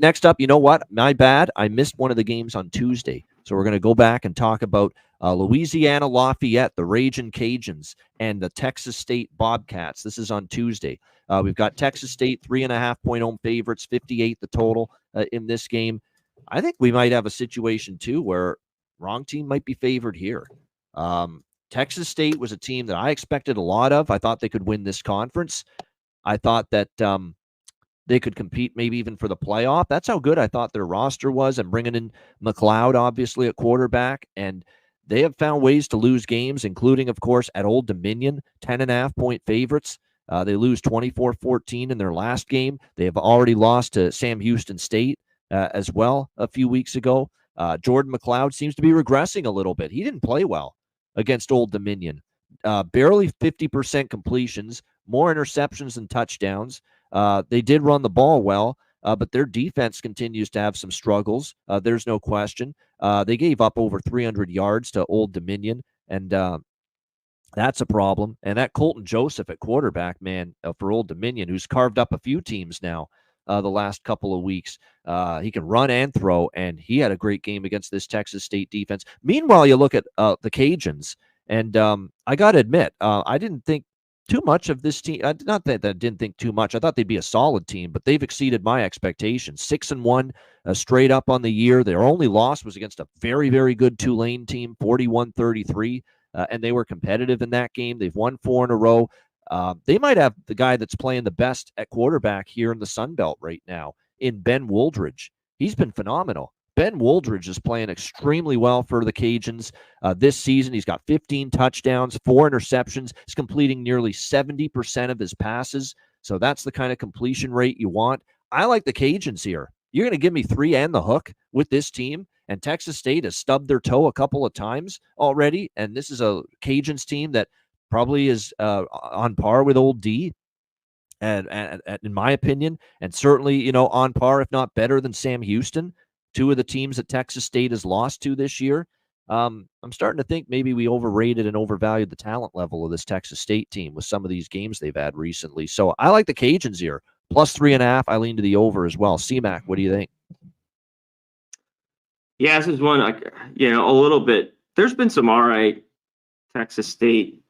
Next up, you know what? My bad. I missed one of the games on Tuesday. So we're going to go back and talk about Louisiana Lafayette, the Ragin' Cajuns, and the Texas State Bobcats. This is on Tuesday. We've got Texas State 3.5-point home favorites, 58 the total in this game. I think we might have a situation, too, where wrong team might be favored here. Texas State was a team that I expected a lot of. I thought they could win this conference. I thought that they could compete maybe even for the playoff. That's how good I thought their roster was. And bringing in McLeod, obviously, at quarterback. And they have found ways to lose games, including, of course, at Old Dominion, 10.5-point favorites. They lose 24-14 in their last game. They have already lost to Sam Houston State as well a few weeks ago. Jordan McLeod seems to be regressing a little bit. He didn't play well against Old Dominion. Barely 50% completions, more interceptions than touchdowns. They did run the ball well, but their defense continues to have some struggles. There's no question. They gave up over 300 yards to Old Dominion, and that's a problem. And that Colton Joseph at quarterback, man, for Old Dominion, who's carved up a few teams now the last couple of weeks. He can run and throw, and he had a great game against this Texas State defense. Meanwhile, you look at the Cajuns, and I got to admit, I didn't think too much of this team. Not that I didn't think too much. I thought they'd be a solid team, but they've exceeded my expectations. 6-1 straight up on the year. Their only loss was against a very, very good Tulane team, 41-33, and they were competitive in that game. They've won 4 in a row. They might have the guy that's playing the best at quarterback here in the Sun Belt right now in Ben Wooldridge. He's been phenomenal. Ben Wooldridge is playing extremely well for the Cajuns this season. He's got 15 touchdowns, 4 interceptions. He's completing nearly 70% of his passes. So that's the kind of completion rate you want. I like the Cajuns here. You're going to give me 3 and the hook with this team, and Texas State has stubbed their toe a couple of times already, and this is a Cajuns team that probably is on par with Old D, and in my opinion, and certainly, on par, if not better than Sam Houston, 2 of the teams that Texas State has lost to this year. I'm starting to think maybe we overrated and overvalued the talent level of this Texas State team with some of these games they've had recently. So I like the Cajuns here. Plus 3.5. I lean to the over as well. C-Mac, what do you think? Yeah, this is one, a little bit. There's been some all right Texas State,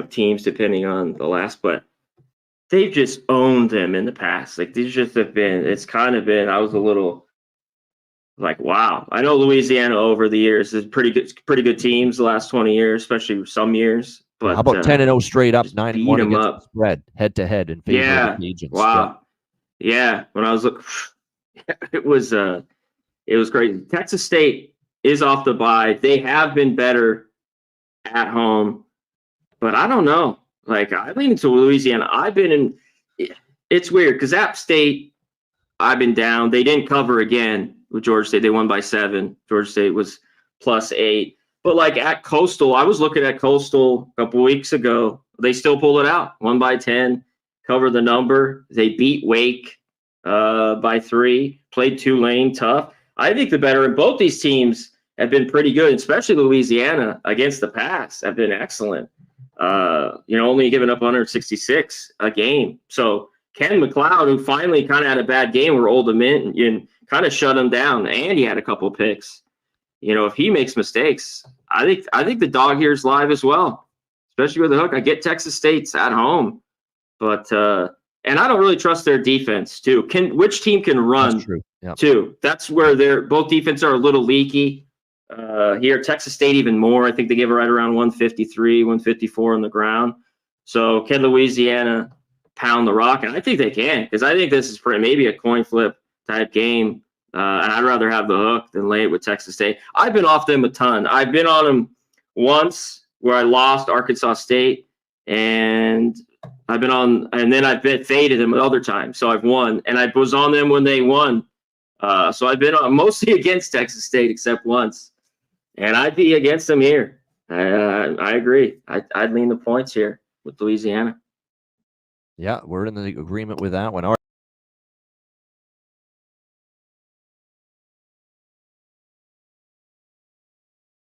teams depending on the last, but they've just owned them in the past. Like these just have been, it's kind of been, I was a little like, wow. I know Louisiana over the years is pretty good teams the last 20 years, especially some years. But how about 10-0 straight up, 9-1 against the spread, head to head in favor of the Cajuns? Wow. Yeah. When I was looking, it was crazy. Texas State is off the bye. They have been better at home, but I don't know. Like I lean into Louisiana. It's weird because App State, I've been down. They didn't cover again with Georgia State. They won by 7. Georgia State was plus 8. But like at Coastal, I was looking at Coastal a couple weeks ago. They still pulled it out. 1 by 10, cover the number. They beat Wake by 3, played Tulane tough. I think the better in both these teams have been pretty good, especially Louisiana against the pass have been excellent. Only giving up 166 a game. So Ken McLeod, who finally kind of had a bad game where Old Dominion kind of shut him down, and he had a couple picks. If he makes mistakes, I think the dog here is live as well, especially with the hook. I get Texas State's at home, but and I don't really trust their defense too. Which team can run? That's true. Yep. Too. That's where both defense are a little leaky. Here, Texas State even more. I think they give it right around 153, 154 on the ground. So can Louisiana pound the rock? And I think they can, because I think this is maybe a coin flip type game. And I'd rather have the hook than lay it with Texas State. I've been off them a ton. I've been on them once where I lost Arkansas State, and then I've been faded them other times. So I've won, and I was on them when they won. So I've been mostly against Texas State except once, and I'd be against them here. I agree. I'd lean the points here with Louisiana. Yeah, we're in the agreement with that one. All